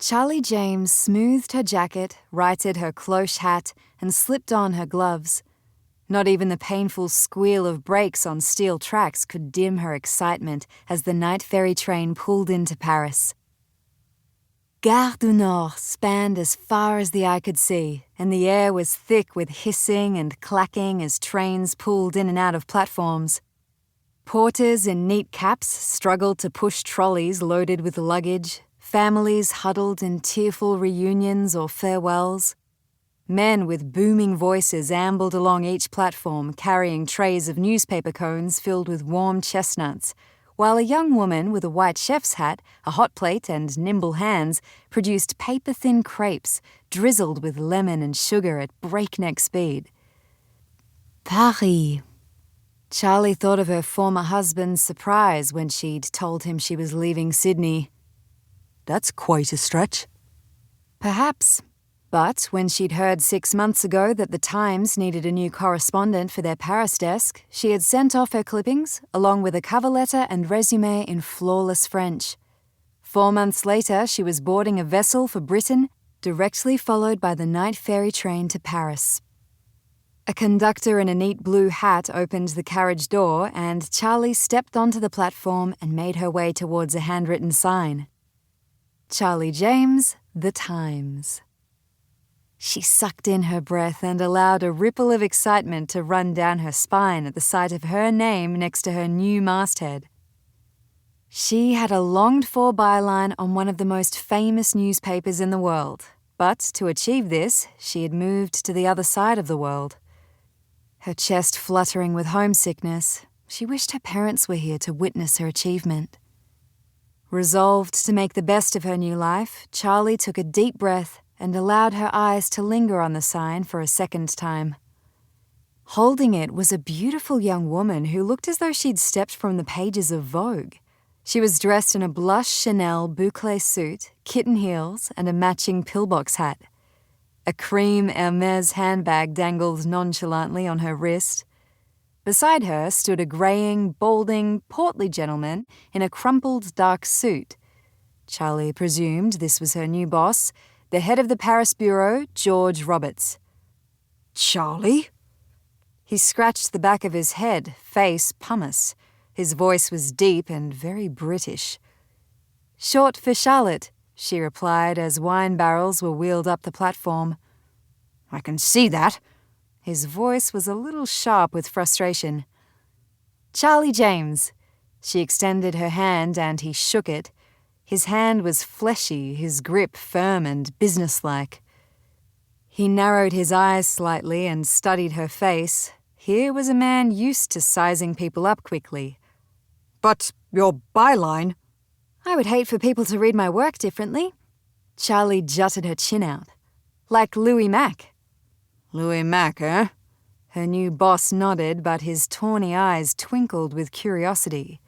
Charlie James smoothed her jacket, righted her cloche hat, and slipped on her gloves. Not even the painful squeal of brakes on steel tracks could dim her excitement as the night ferry train pulled into Paris. Gare du Nord spanned as far as the eye could see, and the air was thick with hissing and clacking as trains pulled in and out of platforms. Porters in neat caps struggled to push trolleys loaded with luggage, families huddled in tearful reunions or farewells. Men with booming voices ambled along each platform carrying trays of newspaper cones filled with warm chestnuts, while a young woman with a white chef's hat, a hot plate and nimble hands produced paper-thin crepes drizzled with lemon and sugar at breakneck speed. Paris. Charlie thought of her former husband's surprise when she'd told him she was leaving Sydney. That's quite a stretch. Perhaps. But when she'd heard 6 months ago that the Times needed a new correspondent for their Paris desk, she had sent off her clippings, along with a cover letter and resume in flawless French. 4 months later, she was boarding a vessel for Britain, directly followed by the night ferry train to Paris. A conductor in a neat blue hat opened the carriage door, and Charlie stepped onto the platform and made her way towards a handwritten sign. Charlie James, The Times. She sucked in her breath and allowed a ripple of excitement to run down her spine at the sight of her name next to her new masthead. She had a longed-for byline on one of the most famous newspapers in the world, but to achieve this, she had moved to the other side of the world. Her chest fluttering with homesickness, she wished her parents were here to witness her achievement. Resolved to make the best of her new life, Charlie took a deep breath and allowed her eyes to linger on the sign for a second time. Holding it was a beautiful young woman who looked as though she'd stepped from the pages of Vogue. She was dressed in a blush Chanel boucle suit, kitten heels, and a matching pillbox hat. A cream Hermès handbag dangled nonchalantly on her wrist. Beside her stood a greying, balding, portly gentleman in a crumpled dark suit. Charlie presumed this was her new boss, the head of the Paris bureau, George Roberts. Charlie? He scratched the back of his head, face pumice. His voice was deep and very British. Short for Charlotte, she replied as wine barrels were wheeled up the platform. I can see that. His voice was a little sharp with frustration. Charlie James. She extended her hand and he shook it. His hand was fleshy, his grip firm and businesslike. He narrowed his eyes slightly and studied her face. Here was a man used to sizing people up quickly. But your byline? I would hate for people to read my work differently. Charlie jutted her chin out. Like Louis Mack. Louis Mack, eh? Her new boss nodded, but his tawny eyes twinkled with curiosity.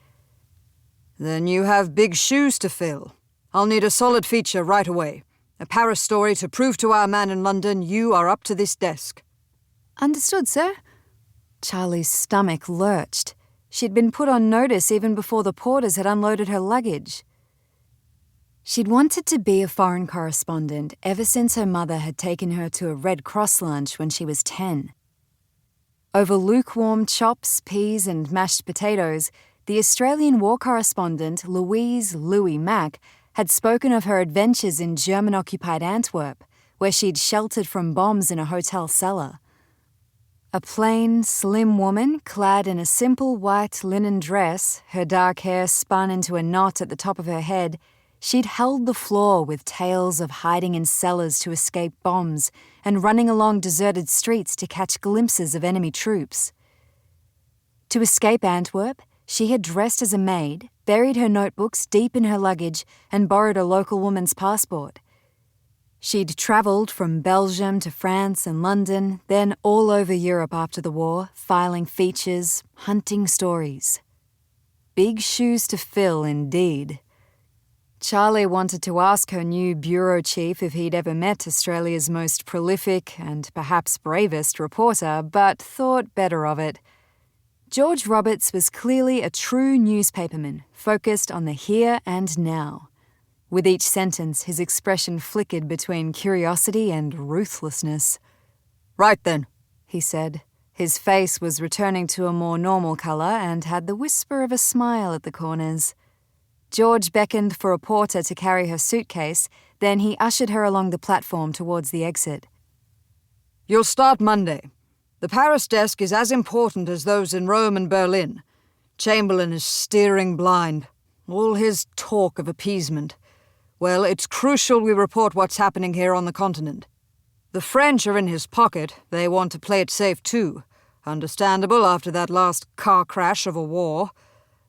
Then you have big shoes to fill. I'll need a solid feature right away. A Paris story to prove to our man in London you are up to this desk. Understood, sir. Charlie's stomach lurched. She'd been put on notice even before the porters had unloaded her luggage. She'd wanted to be a foreign correspondent ever since her mother had taken her to a Red Cross lunch when she was 10. Over lukewarm chops, peas and mashed potatoes, the Australian war correspondent Louise Louis Mack had spoken of her adventures in German-occupied Antwerp, where she'd sheltered from bombs in a hotel cellar. A plain, slim woman clad in a simple white linen dress, her dark hair spun into a knot at the top of her head, she'd held the floor with tales of hiding in cellars to escape bombs and running along deserted streets to catch glimpses of enemy troops. To escape Antwerp, she had dressed as a maid, buried her notebooks deep in her luggage, and borrowed a local woman's passport. She'd travelled from Belgium to France and London, then all over Europe after the war, filing features, hunting stories. Big shoes to fill, indeed. Charlie wanted to ask her new bureau chief if he'd ever met Australia's most prolific and perhaps bravest reporter, but thought better of it. George Roberts was clearly a true newspaperman, focused on the here and now. With each sentence, his expression flickered between curiosity and ruthlessness. "Right then," he said. His face was returning to a more normal colour and had the whisper of a smile at the corners. George beckoned for a porter to carry her suitcase, then he ushered her along the platform towards the exit. "You'll start Monday. The Paris desk is as important as those in Rome and Berlin. Chamberlain is steering blind. All his talk of appeasement. Well, it's crucial we report what's happening here on the continent. The French are in his pocket. They want to play it safe too. Understandable after that last car crash of a war.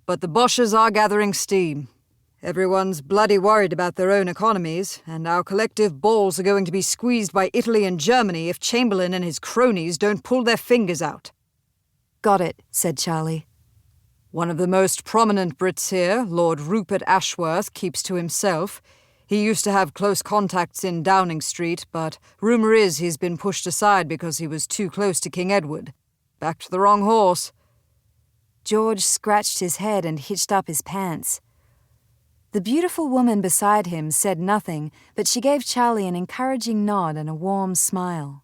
But the Boches are gathering steam. Everyone's bloody worried about their own economies, and our collective balls are going to be squeezed by Italy and Germany if Chamberlain and his cronies don't pull their fingers out." "Got it," said Charlie. "One of the most prominent Brits here, Lord Rupert Ashworth, keeps to himself. He used to have close contacts in Downing Street, but rumour is he's been pushed aside because he was too close to King Edward. Backed the wrong horse." George scratched his head and hitched up his pants. The beautiful woman beside him said nothing, but she gave Charlie an encouraging nod and a warm smile.